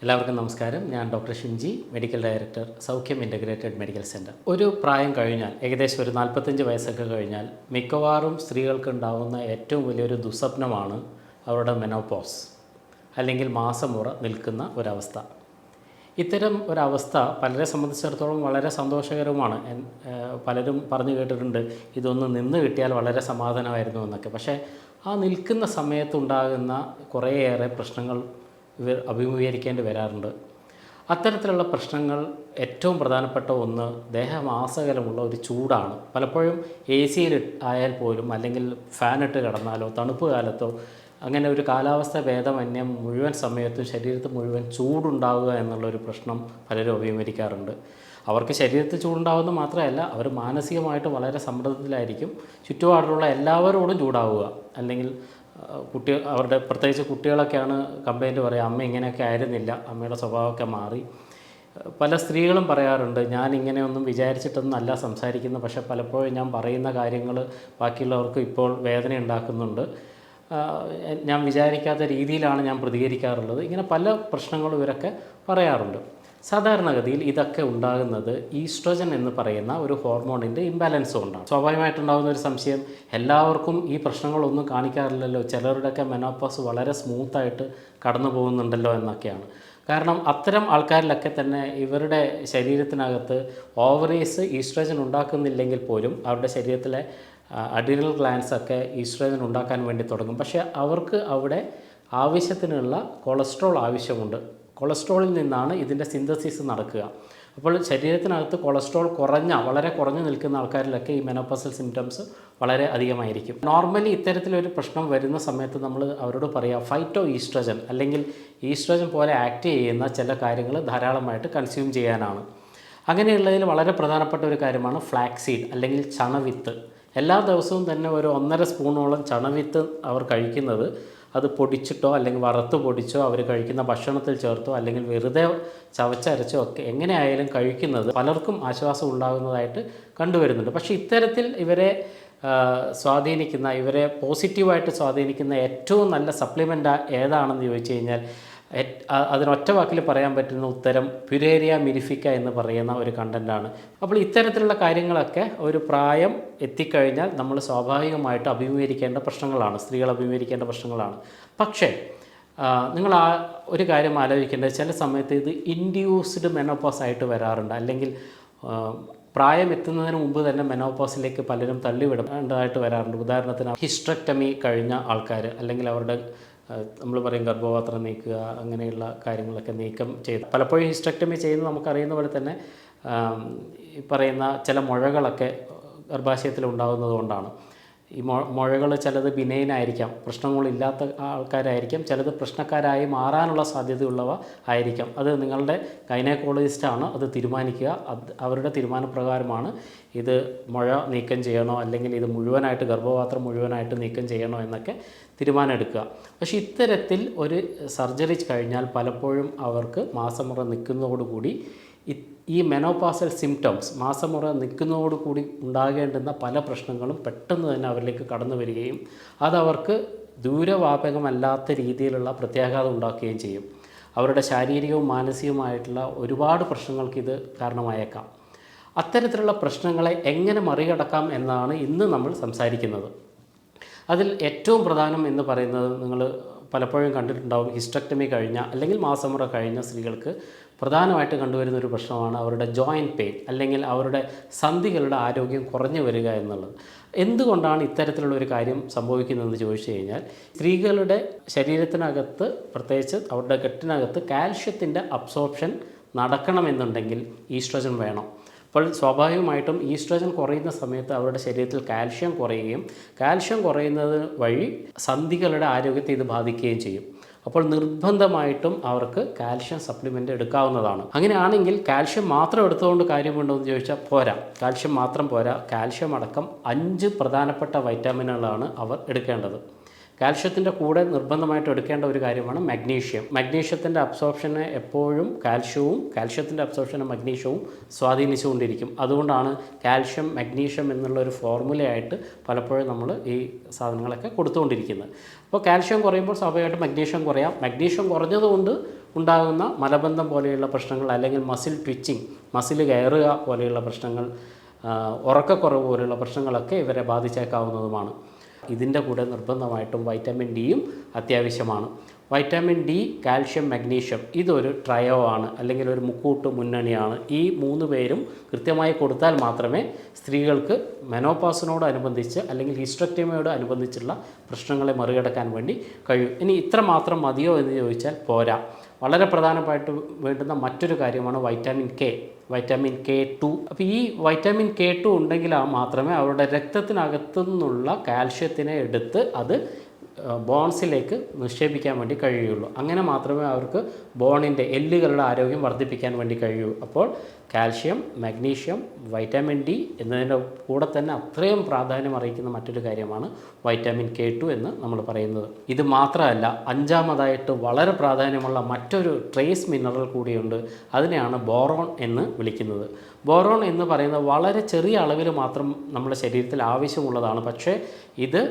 എല്ലാവർക്കും നമസ്കാരം. ഞാൻ ഡോക്ടർ ഷിൻജി, മെഡിക്കൽ ഡയറക്ടർ, സൗഖ്യം ഇൻ്റഗ്രേറ്റഡ് മെഡിക്കൽ സെൻറ്റർ. ഒരു പ്രായം കഴിഞ്ഞാൽ, ഏകദേശം ഒരു 45 വയസ്സൊക്കെ കഴിഞ്ഞാൽ മിക്കവാറും സ്ത്രീകൾക്ക് ഉണ്ടാകുന്ന ഏറ്റവും വലിയൊരു ദുസ്വപ്നമാണ് അവരുടെ മെനോപോസ് അല്ലെങ്കിൽ മാസമുറ നിൽക്കുന്ന ഒരവസ്ഥ. ഇത്തരം ഒരവസ്ഥ പലരെ സംബന്ധിച്ചിടത്തോളം വളരെ സന്തോഷകരവുമാണ്. പലരും പറഞ്ഞു കേട്ടിട്ടുണ്ട് ഇതൊന്ന് നിന്ന് കിട്ടിയാൽ വളരെ സമാധാനമായിരുന്നു എന്നൊക്കെ. പക്ഷേ ആ നിൽക്കുന്ന സമയത്തുണ്ടാകുന്ന കുറേയേറെ പ്രശ്നങ്ങൾ ഇവർ അഭിമുഖീകരിക്കേണ്ടി വരാറുണ്ട്. അത്തരത്തിലുള്ള പ്രശ്നങ്ങൾ ഏറ്റവും പ്രധാനപ്പെട്ട ഒന്ന് ദേഹമാസകലമുള്ള ഒരു ചൂടാണ്. പലപ്പോഴും AC-യിൽ ആയാൽ പോലും, അല്ലെങ്കിൽ ഫാനിട്ട് കിടന്നാലോ തണുപ്പ് കാലത്തോ അങ്ങനെ ഒരു കാലാവസ്ഥ ഭേദമന്യം മുഴുവൻ സമയത്തും ശരീരത്തിൽ മുഴുവൻ ചൂടുണ്ടാവുക എന്നുള്ളൊരു പ്രശ്നം പലരും അഭിമുഖീകരിക്കാറുണ്ട്. അവർക്ക് ശരീരത്തിൽ ചൂടുണ്ടാവുന്നത് മാത്രമല്ല, അവർ മാനസികമായിട്ട് വളരെ സമ്മർദ്ദത്തിലായിരിക്കും. ചുറ്റുപാടുള്ള എല്ലാവരോടും ചൂടാവുക, അല്ലെങ്കിൽ അവരുടെ പ്രത്യേകിച്ച് കുട്ടികളൊക്കെയാണ് കംപ്ലൈൻറ്റ് പറയുക, അമ്മ ഇങ്ങനെയൊക്കെ ആയിരുന്നില്ല, അമ്മയുടെ സ്വഭാവമൊക്കെ മാറി. പല സ്ത്രീകളും പറയാറുണ്ട്, ഞാൻ ഇങ്ങനെയൊന്നും വിചാരിച്ചിട്ടൊന്നും അല്ല സംസാരിക്കുന്നത്, പക്ഷേ പലപ്പോഴും ഞാൻ പറയുന്ന കാര്യങ്ങൾ ബാക്കിയുള്ളവർക്ക് ഇപ്പോൾ വേദന ഉണ്ടാക്കുന്നുണ്ട്, ഞാൻ വിചാരിക്കാത്ത രീതിയിലാണ് ഞാൻ പ്രതികരിക്കാറുള്ളത്. ഇങ്ങനെ പല പ്രശ്നങ്ങളും ഇവരൊക്കെ പറയാറുണ്ട്. സാധാരണഗതിയിൽ ഇതൊക്കെ ഉണ്ടാകുന്നത് ഈസ്ട്രോജൻ എന്ന് പറയുന്ന ഒരു ഹോർമോണിൻ്റെ ഇംബാലൻസ് കൊണ്ടാണ്. സ്വാഭാവികമായിട്ടുണ്ടാകുന്ന ഒരു സംശയം, എല്ലാവർക്കും ഈ പ്രശ്നങ്ങളൊന്നും കാണിക്കാറില്ലല്ലോ, ചിലരുടെയൊക്കെ മെനോപോസ് വളരെ സ്മൂത്തായിട്ട് കടന്നു പോകുന്നുണ്ടല്ലോ എന്നൊക്കെയാണ്. കാരണം അത്തരം ആൾക്കാരിലൊക്കെ തന്നെ ഇവരുടെ ശരീരത്തിനകത്ത് ഓവറീസ് ഈസ്ട്രോജൻ ഉണ്ടാക്കുന്നില്ലെങ്കിൽ പോലും അവരുടെ ശരീരത്തിലെ അഡ്രീനൽ ഗ്ലാൻഡ്സൊക്കെ ഈസ്ട്രോജൻ ഉണ്ടാക്കാൻ വേണ്ടി തുടങ്ങും. പക്ഷേ അവർക്ക് അവിടെ ആവശ്യത്തിനുള്ള കൊളസ്ട്രോൾ ആവശ്യമുണ്ട്. കൊളസ്ട്രോളിൽ നിന്നാണ് ഇതിൻ്റെ സിന്തസിസ് നടക്കുക. അപ്പോൾ ശരീരത്തിനകത്ത് കൊളസ്ട്രോൾ വളരെ കുറഞ്ഞു നിൽക്കുന്ന ആൾക്കാരിലൊക്കെ ഈ മെനോപോസൽ സിംറ്റംസ് വളരെ അധികമായിരിക്കും. നോർമലി ഇത്തരത്തിലൊരു പ്രശ്നം വരുന്ന സമയത്ത് നമ്മൾ അവരോട് പറയുക ഫൈറ്റോ ഈസ്ട്രോജൻ അല്ലെങ്കിൽ ഈസ്ട്രോജൻ പോലെ ആക്ട് ചെയ്യുന്ന ചില കാര്യങ്ങൾ ധാരാളമായിട്ട് കൺസ്യൂം ചെയ്യാനാണ്. അങ്ങനെയുള്ളതിൽ വളരെ പ്രധാനപ്പെട്ട ഒരു കാര്യമാണ് ഫ്ലാക്സീഡ് അല്ലെങ്കിൽ ചണവിത്ത്. എല്ലാ ദിവസവും തന്നെ ഒരു 1.5 സ്പൂണോളം ചണവിത്ത് അവർ കഴിക്കുന്നത്, അത് പൊടിച്ചിട്ടോ അല്ലെങ്കിൽ വറുത്ത് പൊടിച്ചോ അവർ കഴിക്കുന്ന ഭക്ഷണത്തിൽ ചേർത്തോ അല്ലെങ്കിൽ വെറുതെ ചവച്ചരച്ചോ ഒക്കെ എങ്ങനെയായാലും കഴിക്കുന്നത് പലർക്കും ആശ്വാസം ഉണ്ടാകുന്നതായിട്ട് കണ്ടുവരുന്നുണ്ട്. പക്ഷേ ഇത്തരത്തിൽ ഇവരെ പോസിറ്റീവായിട്ട് സ്വാധീനിക്കുന്ന ഏറ്റവും നല്ല സപ്ലിമെൻ്റ് ഏതാണെന്ന് ചോദിച്ചു കഴിഞ്ഞാൽ അതിനൊറ്റ വാക്കിൽ പറയാൻ പറ്റുന്ന ഉത്തരം പ്യുരേരിയ മിരിഫിക്ക എന്ന് പറയുന്ന ഒരു കണ്ടൻ്റാണ്. അപ്പോൾ ഇത്തരത്തിലുള്ള കാര്യങ്ങളൊക്കെ ഒരു പ്രായം എത്തിക്കഴിഞ്ഞാൽ നമ്മൾ സ്വാഭാവികമായിട്ട് അഭിമുഖീകരിക്കേണ്ട പ്രശ്നങ്ങളാണ്, സ്ത്രീകൾ അഭിമുഖീകരിക്കേണ്ട പ്രശ്നങ്ങളാണ്. പക്ഷേ നിങ്ങൾ ഒരു കാര്യം ആലോചിക്കേണ്ടത്, ചില സമയത്ത് ഇത് ഇൻഡ്യൂസ്ഡ് മെനോപോസ് ആയിട്ട് വരാറുണ്ട്, അല്ലെങ്കിൽ പ്രായം എത്തുന്നതിന് മുമ്പ് തന്നെ മെനോപോസിലേക്ക് പലരും തള്ളിവിടേണ്ടതായിട്ട് വരാറുണ്ട്. ഉദാഹരണത്തിന് ഹിസ്റ്ററക്ടമി കഴിഞ്ഞ ആൾക്കാർ, അല്ലെങ്കിൽ അവരുടെ നമ്മൾ പറയും ഗർഭപാത്രം നീക്കുക, അങ്ങനെയുള്ള കാര്യങ്ങളൊക്കെ നീക്കം ചെയ്ത്, പലപ്പോഴും ഹിസ്റ്ററക്ടമി ചെയ്യുന്നത് നമുക്കറിയുന്ന പോലെ തന്നെ ഈ പറയുന്ന ചില മുഴകളൊക്കെ ഗർഭാശയത്തിൽ ഉണ്ടാകുന്നത് കൊണ്ടാണ്. ഈ മുഴകൾ ചിലത് ബിനൈനായിരിക്കാം, പ്രശ്നങ്ങളില്ലാത്ത ആൾക്കാരായിരിക്കാം, ചിലത് പ്രശ്നക്കാരായി മാറാനുള്ള സാധ്യതയുള്ളവ ആയിരിക്കാം. അത് നിങ്ങളുടെ ഗൈനക്കോളജിസ്റ്റാണ് അത് തീരുമാനിക്കുക. അവരുടെ തീരുമാനപ്രകാരമാണ് ഇത് മുഴ നീക്കം ചെയ്യണോ അല്ലെങ്കിൽ ഇത് മുഴുവനായിട്ട് ഗർഭപാത്രം മുഴുവനായിട്ട് നീക്കം ചെയ്യണോ എന്നൊക്കെ തീരുമാനം എടുക്കുക. പക്ഷേ ഇത്തരത്തിൽ ഒരു സർജറി കഴിഞ്ഞാൽ പലപ്പോഴും അവർക്ക് മാസമുറ നിൽക്കുന്നതോടുകൂടി ഈ മെനോപോസൽ സിംറ്റംസ്, മാസമുറ നിൽക്കുന്നതോടുകൂടി ഉണ്ടാകേണ്ടുന്ന പല പ്രശ്നങ്ങളും പെട്ടെന്ന് തന്നെ അവരിലേക്ക് കടന്നു വരികയും അതവർക്ക് ദൂരവ്യാപകമല്ലാത്ത രീതിയിലുള്ള പ്രത്യാഘാതം ഉണ്ടാക്കുകയും ചെയ്യും. അവരുടെ ശാരീരികവും മാനസികവുമായിട്ടുള്ള ഒരുപാട് പ്രശ്നങ്ങൾക്ക് ഇത് കാരണമായേക്കാം. അത്തരത്തിലുള്ള പ്രശ്നങ്ങളെ എങ്ങനെ മറികടക്കാം എന്നാണ് ഇന്ന് നമ്മൾ സംസാരിക്കുന്നത്. അതിൽ ഏറ്റവും പ്രധാനം എന്ന് പറയുന്നത്, നിങ്ങൾ പലപ്പോഴും കണ്ടിട്ടുണ്ടാവും, ഹിസ്റ്ററക്ടമി കഴിഞ്ഞ അല്ലെങ്കിൽ മാസമുറ കഴിഞ്ഞ സ്ത്രീകൾക്ക് പ്രധാനമായിട്ട് കണ്ടുവരുന്ന ഒരു പ്രശ്നമാണ് അവരുടെ ജോയിൻറ്റ് പെയിൻ, അല്ലെങ്കിൽ അവരുടെ സന്ധികളുടെ ആരോഗ്യം കുറഞ്ഞു വരിക എന്നുള്ളത്. എന്തുകൊണ്ടാണ് ഇത്തരത്തിലുള്ള ഒരു കാര്യം സംഭവിക്കുന്നതെന്ന് ചോദിച്ചു കഴിഞ്ഞാൽ, സ്ത്രീകളുടെ ശരീരത്തിനകത്ത്, പ്രത്യേകിച്ച് അവരുടെ കെട്ടിനകത്ത് കാൽഷ്യത്തിൻ്റെ അബ്സോർപ്ഷൻ നടക്കണമെന്നുണ്ടെങ്കിൽ ഈസ്ട്രോജൻ വേണം. അപ്പോൾ സ്വാഭാവികമായിട്ടും ഈസ്ട്രോജൻ കുറയുന്ന സമയത്ത് അവരുടെ ശരീരത്തിൽ കാൽഷ്യം കുറയുകയും കാൽഷ്യം കുറയുന്നത് വഴി സന്ധികളുടെ ആരോഗ്യത്തെ ഇത് ബാധിക്കുകയും ചെയ്യും. അപ്പോൾ നിർബന്ധമായിട്ടും അവർക്ക് കാൽഷ്യം സപ്ലിമെൻ്റ് എടുക്കാവുന്നതാണ്. അങ്ങനെയാണെങ്കിൽ കാൽഷ്യം മാത്രം എടുത്തുകൊണ്ട് കാര്യമുണ്ടോ എന്ന് ചോദിച്ചാൽ പോരാ. കാൽഷ്യം മാത്രം പോരാ, കാൽഷ്യം അടക്കം 5 പ്രധാനപ്പെട്ട വൈറ്റമിനുകളാണ് അവർ എടുക്കേണ്ടത്. കാൽഷ്യത്തിൻ്റെ കൂടെ നിർബന്ധമായിട്ട് എടുക്കേണ്ട ഒരു കാര്യമാണ് മഗ്നീഷ്യം. മഗ്നീഷ്യത്തിൻ്റെ അബ്സോർപ്ഷനെ എപ്പോഴും കാൽഷ്യത്തിൻ്റെ അബ്സോർപ്ഷനെ മഗ്നീഷ്യവും സ്വാധീനിച്ചുകൊണ്ടിരിക്കും. അതുകൊണ്ടാണ് കാൽഷ്യം മഗ്നീഷ്യം എന്നുള്ള ഒരു ഫോർമുലയായിട്ട് പലപ്പോഴും നമ്മൾ ഈ സാധനങ്ങളൊക്കെ കൊടുത്തുകൊണ്ടിരിക്കുന്നത്. അപ്പോൾ കാൽഷ്യം കുറയുമ്പോൾ സ്വാഭാവികമായിട്ട് മഗ്നീഷ്യം കുറയാം. മഗ്നീഷ്യം കുറഞ്ഞതുകൊണ്ട് ഉണ്ടാകുന്ന മലബന്ധം പോലെയുള്ള പ്രശ്നങ്ങൾ, അല്ലെങ്കിൽ മസിൽ ട്വിച്ചിങ്, മസിൽ കയറുക പോലെയുള്ള പ്രശ്നങ്ങൾ, ഉറക്കക്കുറവ് പോലെയുള്ള പ്രശ്നങ്ങളൊക്കെ ഇവരെ ബാധിച്ചേക്കാവുന്നതുമാണ്. ഇതിൻ്റെ കൂടെ നിർബന്ധമായിട്ടും വൈറ്റമിൻ ഡിയും അത്യാവശ്യമാണ്. വൈറ്റമിൻ ഡി, കാൽഷ്യം, മഗ്നീഷ്യം ഇതൊരു ട്രയോ ആണ്, അല്ലെങ്കിൽ ഒരു മുക്കൂട്ട് മുന്നണിയാണ്. ഈ 3 പേരും കൃത്യമായി കൊടുത്താൽ മാത്രമേ സ്ത്രീകൾക്ക് മെനോപോസിനോടനുബന്ധിച്ച് അല്ലെങ്കിൽ ഹിസ്റ്ററക്ടമിയോട് അനുബന്ധിച്ചുള്ള പ്രശ്നങ്ങളെ മറികടക്കാൻ വേണ്ടി കഴിയും. ഇനി ഇത്ര മാത്രം മതിയോ എന്ന് ചോദിച്ചാൽ പോരാ. വളരെ പ്രധാനമായിട്ട് വേണ്ടുന്ന മറ്റൊരു കാര്യമാണ് വൈറ്റമിൻ K2. അപ്പോൾ ഈ വൈറ്റമിൻ K2 ഉണ്ടെങ്കിൽ മാത്രമേ അവരുടെ രക്തത്തിനകത്തു നിന്നുള്ള കാൽഷ്യത്തിനെ എടുത്ത് അത് ബോൺസിലേക്ക് നിക്ഷേപിക്കാൻ വേണ്ടി കഴിയുള്ളൂ. അങ്ങനെ മാത്രമേ അവർക്ക് ബോണിൻ്റെ എല്ലുകളുടെ ആരോഗ്യം വർദ്ധിപ്പിക്കാൻ വേണ്ടി കഴിയൂ. അപ്പോൾ കാൽഷ്യം, മഗ്നീഷ്യം, വൈറ്റമിൻ ഡി എന്നതിൻ്റെ കൂടെ തന്നെ അത്രയും പ്രാധാന്യം അറിയിക്കുന്ന മറ്റൊരു കാര്യമാണ് വൈറ്റമിൻ K2 എന്ന് നമ്മൾ പറയുന്നത്. ഇത് മാത്രമല്ല, 5ാമതായിട്ട് വളരെ പ്രാധാന്യമുള്ള മറ്റൊരു ട്രേസ് മിനറൽ കൂടിയുണ്ട്. അതിനെയാണ് ബോറോൺ എന്ന് വിളിക്കുന്നത്. ബോറോൺ എന്ന് പറയുന്നത് വളരെ ചെറിയ അളവിൽ മാത്രം നമ്മുടെ ശരീരത്തിൽ ആവശ്യമുള്ളതാണ്. പക്ഷേ ഇത്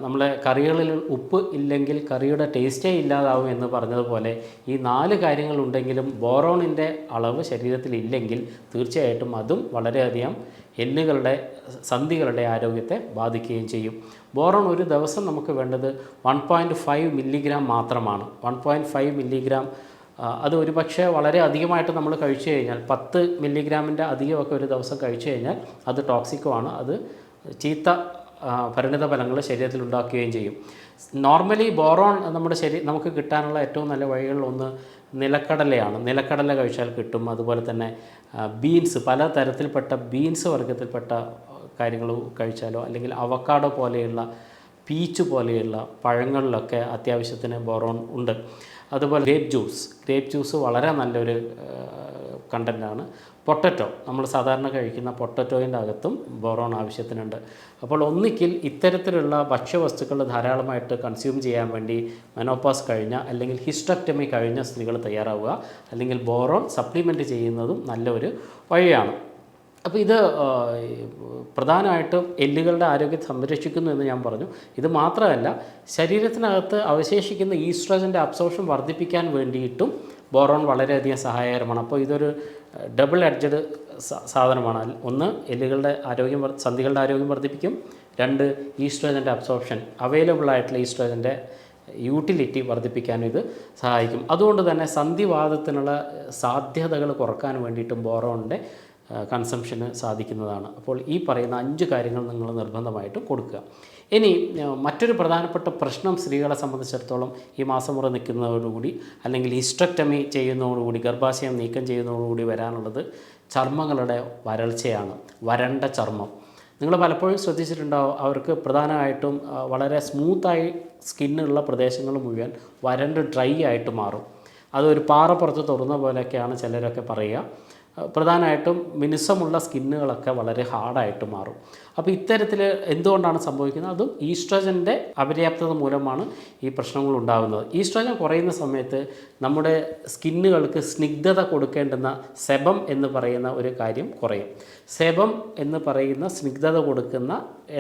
നമ്മളെ കറികളിൽ ഉപ്പ് ഇല്ലെങ്കിൽ കറിയുടെ ടേസ്റ്റേ ഇല്ലാതാവും എന്ന് പറഞ്ഞതുപോലെ ഈ 4 കാര്യങ്ങളുണ്ടെങ്കിലും ബോറോണിൻ്റെ അളവ് ശരീരത്തിൽ ഇല്ലെങ്കിൽ തീർച്ചയായിട്ടും അതും വളരെയധികം എല്ലുകളുടെ സന്ധികളുടെ ആരോഗ്യത്തെ ബാധിക്കുകയും ചെയ്യും. ബോറോൺ ഒരു ദിവസം നമുക്ക് വേണ്ടത് 1.5 മില്ലിഗ്രാം മാത്രമാണ്. 1.5 മില്ലിഗ്രാം അത് ഒരു പക്ഷേ വളരെ അധികമായിട്ട് നമ്മൾ കഴിച്ചു കഴിഞ്ഞാൽ 10 മില്ലിഗ്രാമിൻ്റെ അധികമൊക്കെ ഒരു ദിവസം കഴിച്ചു കഴിഞ്ഞാൽ അത് ടോക്സിക്കുമാണ്. അത് ചീത്ത പരിണിത ഫലങ്ങൾ ശരീരത്തിൽ ഉണ്ടാക്കുകയും ചെയ്യും. നോർമലി ബോറോൺ നമുക്ക് കിട്ടാനുള്ള ഏറ്റവും നല്ല വഴികളിലൊന്ന് നിലക്കടലയാണ്. നിലക്കടല കഴിച്ചാൽ കിട്ടും. അതുപോലെ തന്നെ ബീൻസ്, പല തരത്തിൽപ്പെട്ട ബീൻസ് വർഗ്ഗത്തിൽപ്പെട്ട കാര്യങ്ങൾ കഴിച്ചാലോ, അല്ലെങ്കിൽ അവക്കാഡോ പോലെയുള്ള, പീച്ച് പോലെയുള്ള പഴങ്ങളിലൊക്കെ അത്യാവശ്യത്തിന് ബോറോൺ ഉണ്ട്. അതുപോലെ ഗ്രേപ്പ് ജ്യൂസ് വളരെ നല്ലൊരു കണ്ടൻ്റാണ്. പൊട്ടറ്റോ, നമ്മൾ സാധാരണ കഴിക്കുന്ന പൊട്ടറ്റോയിൻ്റെ അകത്തും ബോറോൺ ആവശ്യത്തിനുണ്ട്. അപ്പോൾ ഒന്നിക്കിൽ ഇത്തരത്തിലുള്ള ഭക്ഷ്യവസ്തുക്കൾ ധാരാളമായിട്ട് കൺസ്യൂം ചെയ്യാൻ വേണ്ടി മെനോപോസ് കഴിഞ്ഞ അല്ലെങ്കിൽ ഹിസ്റ്ററക്ടമി കഴിഞ്ഞ സ്ത്രീകൾ തയ്യാറാവുക, അല്ലെങ്കിൽ ബോറോൺ സപ്ലിമെൻറ്റ് ചെയ്യുന്നതും നല്ലൊരു വഴിയാണ്. അപ്പോൾ ഇത് പ്രധാനമായിട്ടും എല്ലുകളുടെ ആരോഗ്യം സംരക്ഷിക്കുന്നു എന്ന് ഞാൻ പറഞ്ഞു. ഇത് മാത്രമല്ല, ശരീരത്തിനകത്ത് അവശേഷിക്കുന്ന ഈസ്ട്രോജൻ്റെ അബ്സോർപ്ഷൻ വർദ്ധിപ്പിക്കാൻ വേണ്ടിയിട്ടും ബോറോൺ വളരെയധികം സഹായകരമാണ്. അപ്പോൾ ഇതൊരു ഡബിൾ എഡ്ജഡ് സാധനമാണ്. ഒന്ന്, എല്ലുകളുടെ ആരോഗ്യം, സന്ധികളുടെ ആരോഗ്യം വർദ്ധിപ്പിക്കും. 2, ഈസ്ട്രോജൻ്റെ അബ്സോർപ്ഷൻ, അവൈലബിൾ ആയിട്ടുള്ള ഈസ്ട്രോജൻ്റെ യൂട്ടിലിറ്റി വർദ്ധിപ്പിക്കാനും ഇത് സഹായിക്കും. അതുകൊണ്ട് തന്നെ സന്ധിവാതത്തിനുള്ള സാധ്യതകൾ കുറക്കാൻ വേണ്ടിയിട്ടും ബോറോണിൻ്റെ കൺസംഷന് സാധിക്കുന്നതാണ്. അപ്പോൾ ഈ പറയുന്ന 5 കാര്യങ്ങൾ നിങ്ങൾ നിർബന്ധമായിട്ടും കൊടുക്കുക. ഇനി മറ്റൊരു പ്രധാനപ്പെട്ട പ്രശ്നം സ്ത്രീകളെ സംബന്ധിച്ചിടത്തോളം ഈ മാസമുറ നിൽക്കുന്നതോടുകൂടി അല്ലെങ്കിൽ ഹിസ്റ്ററക്ടമി ചെയ്യുന്നതോടുകൂടി, ഗർഭാശയം നീക്കം ചെയ്യുന്നതോടുകൂടി വരാനുള്ളത് ചർമ്മങ്ങളുടെ വരൾച്ചയാണ്. വരണ്ട ചർമ്മം. നിങ്ങൾ പലപ്പോഴും ശ്രദ്ധിച്ചിട്ടുണ്ടാവും, അവർക്ക് പ്രധാനമായിട്ടും വളരെ സ്മൂത്തായി സ്കിന്നുള്ള പ്രദേശങ്ങൾ മുഴുവൻ വരണ്ട് ഡ്രൈ ആയിട്ട് മാറും. അതൊരു പാറപ്പുറത്ത് തുറന്ന പോലെയൊക്കെയാണ് ചിലരൊക്കെ പറയുക. പ്രധാനമായിട്ടും മിനുസമുള്ള സ്കിന്നുകളൊക്കെ വളരെ ഹാർഡായിട്ട് മാറും. അപ്പോൾ ഇത്തരത്തിൽ എന്തുകൊണ്ടാണ് സംഭവിക്കുന്നത്? അതും ഈസ്ട്രോജൻ്റെ അപര്യാപ്തത മൂലമാണ് ഈ പ്രശ്നങ്ങൾ ഉണ്ടാകുന്നത്. ഈസ്ട്രോജൻ കുറയുന്ന സമയത്ത് നമ്മുടെ സ്കിന്നുകൾക്ക് സ്നിഗ്ധത കൊടുക്കേണ്ടുന്ന സെബം എന്ന് പറയുന്ന ഒരു കാര്യം കുറയും. സെബം എന്ന് പറയുന്ന സ്നിഗ്ധത കൊടുക്കുന്ന,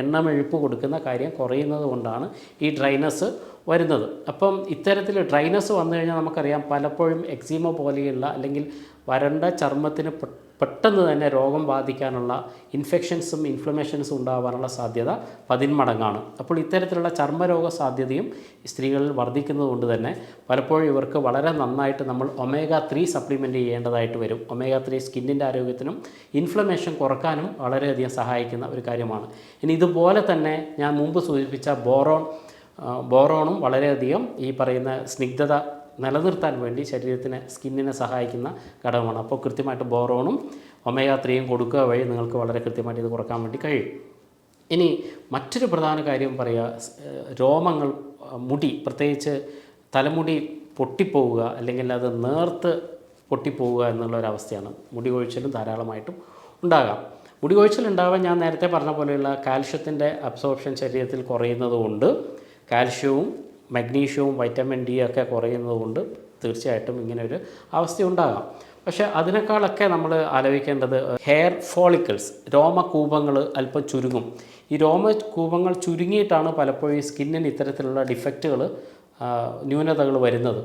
എണ്ണമെഴുപ്പ് കൊടുക്കുന്ന കാര്യം കുറയുന്നത് കൊണ്ടാണ് ഈ ഡ്രൈനസ് വരുന്നത്. അപ്പം ഇത്തരത്തിൽ ഡ്രൈനസ് വന്നു കഴിഞ്ഞാൽ നമുക്കറിയാം, പലപ്പോഴും എക്സീമ പോലെയുള്ള അല്ലെങ്കിൽ വരണ്ട ചർമ്മത്തിന് പെട്ടെന്ന് തന്നെ രോഗം ബാധിക്കാനുള്ള, ഇൻഫെക്ഷൻസും ഇൻഫ്ലമേഷൻസും ഉണ്ടാകാനുള്ള സാധ്യത 10 മടങ്ങാണ്. അപ്പോൾ ഇത്തരത്തിലുള്ള ചർമ്മരോഗ സാധ്യതയും സ്ത്രീകളിൽ വർദ്ധിക്കുന്നതുകൊണ്ട് തന്നെ പലപ്പോഴും ഇവർക്ക് വളരെ നന്നായിട്ട് നമ്മൾ omega-3 സപ്ലിമെൻറ്റ് ചെയ്യേണ്ടതായിട്ട് വരും. omega-3 സ്കിന്നിൻ്റെ ആരോഗ്യത്തിനും ഇൻഫ്ലമേഷൻ കുറക്കാനും വളരെയധികം സഹായിക്കുന്ന ഒരു കാര്യമാണ്. ഇനി ഇതുപോലെ തന്നെ ഞാൻ മുമ്പ് സൂചിപ്പിച്ച ബോറോണും വളരെയധികം ഈ പറയുന്ന സ്നിഗ്ധത നിലനിർത്താൻ വേണ്ടി ശരീരത്തിന്, സ്കിന്നിനെ സഹായിക്കുന്ന ഘടകമാണ്. അപ്പോൾ കൃത്യമായിട്ട് ബോറോണും omega-3 കൊടുക്കുക വഴി നിങ്ങൾക്ക് വളരെ കൃത്യമായിട്ട് ഇത് കുറക്കാൻ വേണ്ടി കഴിയും. ഇനി മറ്റൊരു പ്രധാന കാര്യം പറയുക, രോമങ്ങൾ, മുടി, പ്രത്യേകിച്ച് തലമുടി പൊട്ടിപ്പോവുക അല്ലെങ്കിൽ അത് നേർത്ത് പൊട്ടിപ്പോവുക എന്നുള്ളൊരവസ്ഥയാണ്. മുടി കൊഴിച്ചിലും ധാരാളമായിട്ടും ഉണ്ടാകാം. മുടി കൊഴിച്ചിലുണ്ടാവാൻ ഞാൻ നേരത്തെ പറഞ്ഞ പോലെയുള്ള കാൽഷ്യത്തിൻ്റെ അബ്സോർപ്ഷൻ ശരീരത്തിൽ കുറയുന്നതുകൊണ്ട്, കാൽഷ്യവും മഗ്നീഷ്യവും വൈറ്റമിൻ ഡി ഒക്കെ കുറയുന്നതുകൊണ്ട് തീർച്ചയായിട്ടും ഇങ്ങനെ ഒരു അവസ്ഥ ഉണ്ടാകാം. പക്ഷേ അതിനേക്കാളൊക്കെ നമ്മൾ ആലോചിക്കേണ്ടത് ഹെയർ ഫോളിക്കിൾസ്, രോമകൂപങ്ങൾ അല്പം ചുരുങ്ങും. ഈ രോമകൂപങ്ങൾ ചുരുങ്ങിയിട്ടാണ് പലപ്പോഴും ഈ സ്കിന്നിന് ഇത്തരത്തിലുള്ള ഡിഫക്റ്റുകൾ ന്യൂനതകൾ വരുന്നത്.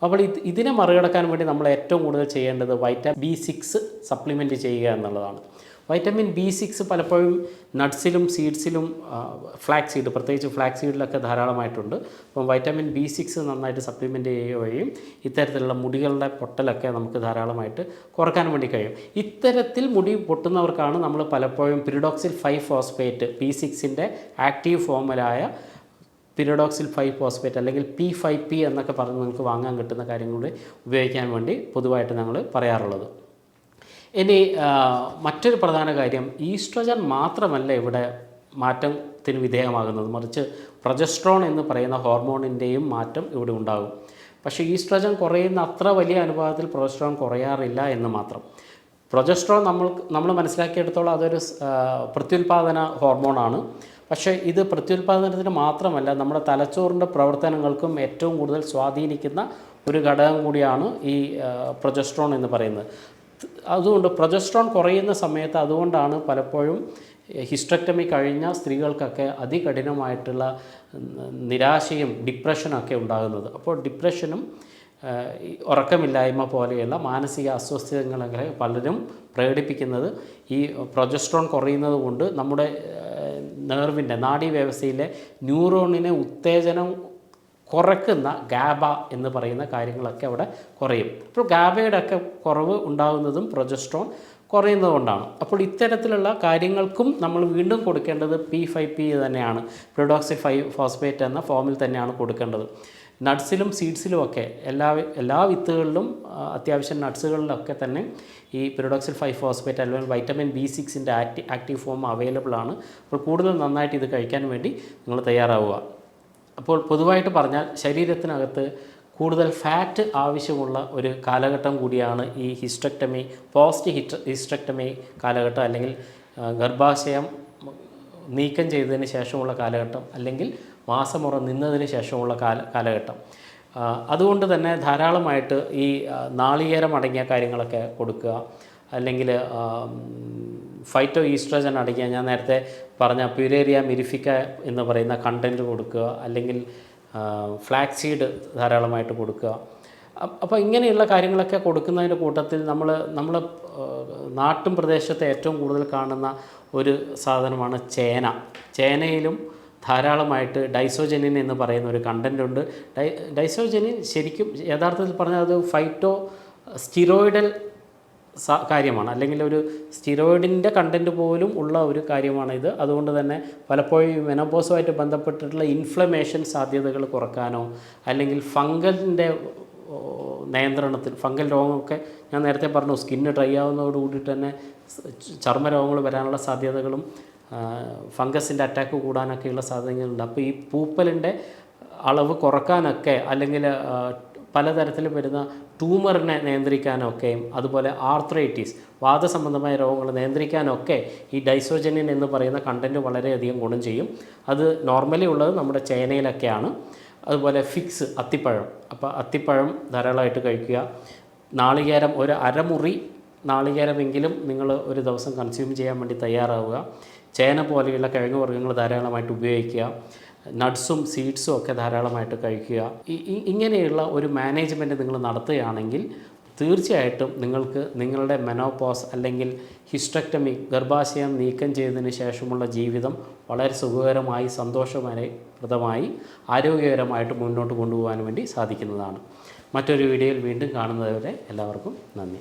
അപ്പോൾ ഇതിനെ മറികടക്കാൻ വേണ്ടി നമ്മൾ ഏറ്റവും കൂടുതൽ ചെയ്യേണ്ടത് വൈറ്റമിൻ B6 സപ്ലിമെൻറ്റ് ചെയ്യുക എന്നുള്ളതാണ്. വൈറ്റമിൻ B6 പലപ്പോഴും നട്ട്സിലും സീഡ്സിലും ഫ്ലാക്സ് സീഡ്, പ്രത്യേകിച്ച് ഫ്ലാക്സ് സീഡിലൊക്കെ ധാരാളമായിട്ടുണ്ട്. അപ്പം വൈറ്റമിൻ B6 നന്നായിട്ട് സപ്ലിമെൻറ്റ് ചെയ്യുക വഴിയും ഇത്തരത്തിലുള്ള മുടികളുടെ പൊട്ടലൊക്കെ നമുക്ക് ധാരാളമായിട്ട് കുറക്കാൻ വേണ്ടി കഴിയും. ഇത്തരത്തിൽ മുടി പൊട്ടുന്നവർക്കാണ് നമ്മൾ പലപ്പോഴും പിരിഡോക്സിൽ 5-ഫോസ്ഫേറ്റ് P6ൻ്റെ ആക്റ്റീവ് ഫോമിലായ പിരിഡോക്സിൽ 5-ഫോസ്ഫേറ്റ് അല്ലെങ്കിൽ P5P എന്നൊക്കെ പറഞ്ഞ് നിങ്ങൾക്ക് വാങ്ങാൻ കിട്ടുന്ന കാര്യങ്ങൾ ഉപയോഗിക്കാൻ വേണ്ടി പൊതുവായിട്ട് ഞങ്ങൾ പറയാറുള്ളത്. ഇനി മറ്റൊരു പ്രധാന കാര്യം, ഈസ്ട്രജൻ മാത്രമല്ല ഇവിടെ മാറ്റത്തിന് വിധേയമാകുന്നത്, മറിച്ച് പ്രൊജസ്ട്രോൺ എന്ന് പറയുന്ന ഹോർമോണിൻ്റെയും മാറ്റം ഇവിടെ ഉണ്ടാകും. പക്ഷേ ഈസ്ട്രജൻ കുറയുന്ന അത്ര വലിയ അനുപാതത്തിൽ പ്രൊജസ്ട്രോൺ കുറയാറില്ല എന്ന് മാത്രം. പ്രൊജസ്ട്രോൺ നമ്മൾ മനസ്സിലാക്കിയെടുത്തോളം അതൊരു പ്രത്യുൽപാദന ഹോർമോണാണ്. പക്ഷേ ഇത് പ്രത്യുൽപാദനത്തിന് മാത്രമല്ല, നമ്മുടെ തലച്ചോറിൻ്റെ പ്രവർത്തനങ്ങൾക്കും ഏറ്റവും കൂടുതൽ സ്വാധീനിക്കുന്ന ഒരു ഘടകം കൂടിയാണ് ഈ പ്രൊജസ്ട്രോൺ എന്ന് പറയുന്നത്. അതുകൊണ്ട് പ്രൊജസ്ട്രോൺ കുറയുന്ന സമയത്ത് അതുകൊണ്ടാണ് പലപ്പോഴും ഹിസ്റ്റക്ടമി കഴിഞ്ഞ സ്ത്രീകൾക്കൊക്കെ അതികഠിനമായിട്ടുള്ള നിരാശയും ഡിപ്രഷനൊക്കെ ഉണ്ടാകുന്നത്. അപ്പോൾ ഡിപ്രഷനും ഉറക്കമില്ലായ്മ പോലെയുള്ള മാനസിക അസ്വസ്ഥതകളൊക്കെ പലരും പ്രകടിപ്പിക്കുന്നത് ഈ പ്രൊജസ്ട്രോൺ കുറയുന്നത് കൊണ്ട് നമ്മുടെ നെർവിൻ്റെ നാഡീവ്യവസ്ഥയിലെ ന്യൂറോണിനെ ഉത്തേജനം കുറയ്ക്കുന്ന ഗാബ എന്ന് പറയുന്ന കാര്യങ്ങളൊക്കെ അവിടെ കുറയും. അപ്പോൾ ഗാബയുടെ ഒക്കെ കുറവ് ഉണ്ടാകുന്നതും പ്രൊജസ്ട്രോൺ കുറയുന്നതുകൊണ്ടാണ്. അപ്പോൾ ഇത്തരത്തിലുള്ള കാര്യങ്ങൾക്കും നമ്മൾ വീണ്ടും കൊടുക്കേണ്ടത് P5P തന്നെയാണ്. പിരിഡോക്സിൽ 5-ഫോസ്ഫേറ്റ് എന്ന ഫോമിൽ തന്നെയാണ് കൊടുക്കേണ്ടത്. നട്ട്സിലും സീഡ്സിലും ഒക്കെ എല്ലാ വിത്തുകളിലും അത്യാവശ്യം നട്ട്സുകളിലൊക്കെ തന്നെ ഈ പിരിഡോക്സിൽ 5-ഫോസ്ഫേറ്റ് അല്ലെങ്കിൽ വൈറ്റമിൻ B6ൻ്റെ ആക്റ്റീവ് ഫോം അവൈലബിൾ ആണ്. അപ്പോൾ കൂടുതൽ നന്നായിട്ട് ഇത് കഴിക്കാൻ വേണ്ടി നിങ്ങൾ തയ്യാറാവുക. അപ്പോൾ പൊതുവായിട്ട് പറഞ്ഞാൽ ശരീരത്തിനകത്ത് കൂടുതൽ ഫാറ്റ് ആവശ്യമുള്ള ഒരു കാലഘട്ടം കൂടിയാണ് ഈ ഹിസ്റ്റക്ടമി, പോസ്റ്റ് ഹിസ്റ്റക്ടമി കാലഘട്ടം, അല്ലെങ്കിൽ ഗർഭാശയം നീക്കം ചെയ്തതിന് ശേഷമുള്ള കാലഘട്ടം, അല്ലെങ്കിൽ മാസമുറ നിന്നതിന് ശേഷമുള്ള കാലഘട്ടം. അതുകൊണ്ട് തന്നെ ധാരാളമായിട്ട് ഈ നാളികേരം അടങ്ങിയ കാര്യങ്ങളൊക്കെ കൊടുക്കുക, അല്ലെങ്കിൽ ഫൈറ്റോ ഈസ്ട്രജൻ അടങ്ങിയ, ഞാൻ നേരത്തെ പറഞ്ഞ പ്യുരേരിയ മിരിഫിക്ക എന്ന് പറയുന്ന കണ്ടൻറ്റ് കൊടുക്കുക, അല്ലെങ്കിൽ ഫ്ലാക്സ് സീഡ് ധാരാളമായിട്ട് കൊടുക്കുക. അപ്പോൾ ഇങ്ങനെയുള്ള കാര്യങ്ങളൊക്കെ കൊടുക്കുന്നതിൻ്റെ കൂട്ടത്തിൽ നമ്മൾ നാട്ടും പ്രദേശത്തെ ഏറ്റവും കൂടുതൽ കാണുന്ന ഒരു സാധനമാണ് ചേന. ചേനയിലും ധാരാളമായിട്ട് ഡൈസോജനിൻ എന്ന് പറയുന്ന ഒരു കണ്ടൻ്റ് ഉണ്ട്. ഡൈസോജനിൻ ശരിക്കും യഥാർത്ഥത്തിൽ പറഞ്ഞാൽ അത് ഫൈറ്റോ സ്റ്റിറോയിഡൽ കാര്യമാണ്, അല്ലെങ്കിൽ ഒരു സ്റ്റിറോയിഡിൻ്റെ കണ്ടൻറ്റ് പോലും ഉള്ള ഒരു കാര്യമാണ് ഇത്. അതുകൊണ്ട് തന്നെ പലപ്പോഴും മെനോപോസുമായിട്ട് ബന്ധപ്പെട്ടിട്ടുള്ള ഇൻഫ്ലമേഷൻ സാധ്യതകൾ കുറക്കാനോ, അല്ലെങ്കിൽ ഫംഗലിൻ്റെ നിയന്ത്രണത്തിൽ, ഫംഗൽ രോഗമൊക്കെ ഞാൻ നേരത്തെ പറഞ്ഞു, സ്കിന്ന് ഡ്രൈ ആവുന്നതോടുകൂടിയിട്ട് തന്നെ ചർമ്മരോഗങ്ങൾ വരാനുള്ള സാധ്യതകളും ഫംഗസിൻ്റെ അറ്റാക്ക് കൂടാനൊക്കെയുള്ള സാധ്യതകളുണ്ട്. അപ്പോൾ ഈ പൂപ്പലിൻ്റെ അളവ് കുറക്കാനൊക്കെ, അല്ലെങ്കിൽ പലതരത്തിൽ വരുന്ന ട്യൂമറിനെ നിയന്ത്രിക്കാനൊക്കെയും, അതുപോലെ ആർത്രൈറ്റിസ്, വാദസംബന്ധമായ രോഗങ്ങൾ നിയന്ത്രിക്കാനൊക്കെ ഈ ഡൈസോജനിൻ എന്ന് പറയുന്ന കണ്ടൻറ്റ് വളരെയധികം ഗുണം ചെയ്യും. അത് നോർമലി ഉള്ളത് നമ്മുടെ ചേനയിലൊക്കെയാണ്. അതുപോലെ ഫിക്സ്, അത്തിപ്പഴം. അപ്പോൾ അത്തിപ്പഴം ധാരാളമായിട്ട് കഴിക്കുക. നാളികേരം ഒരു അരമുറി നാളികേരമെങ്കിലും നിങ്ങൾ ഒരു ദിവസം കൺസ്യൂം ചെയ്യാൻ വേണ്ടി തയ്യാറാവുക. ചേന പോലെയുള്ള കിഴങ്ങ് വർഗ്ഗങ്ങൾ ധാരാളമായിട്ട് ഉപയോഗിക്കുക. നട്ട്സും സീഡ്സും ഒക്കെ ധാരാളമായിട്ട് കഴിക്കുക. ഇങ്ങനെയുള്ള ഒരു മാനേജ്മെൻറ്റ് നിങ്ങൾ നടത്തുകയാണെങ്കിൽ തീർച്ചയായിട്ടും നിങ്ങൾക്ക് നിങ്ങളുടെ മെനോപോസ് അല്ലെങ്കിൽ ഹിസ്റ്റക്ടമി, ഗർഭാശയം നീക്കം ചെയ്തതിന് ശേഷമുള്ള ജീവിതം വളരെ സുഖകരമായി, സന്തോഷപ്രദമായി, ആരോഗ്യകരമായിട്ട് മുന്നോട്ട് കൊണ്ടുപോകാൻ വേണ്ടി സാധിക്കുന്നതാണ്. മറ്റൊരു വീഡിയോയിൽ വീണ്ടും കാണുന്നതുവരെ എല്ലാവർക്കും നന്ദി.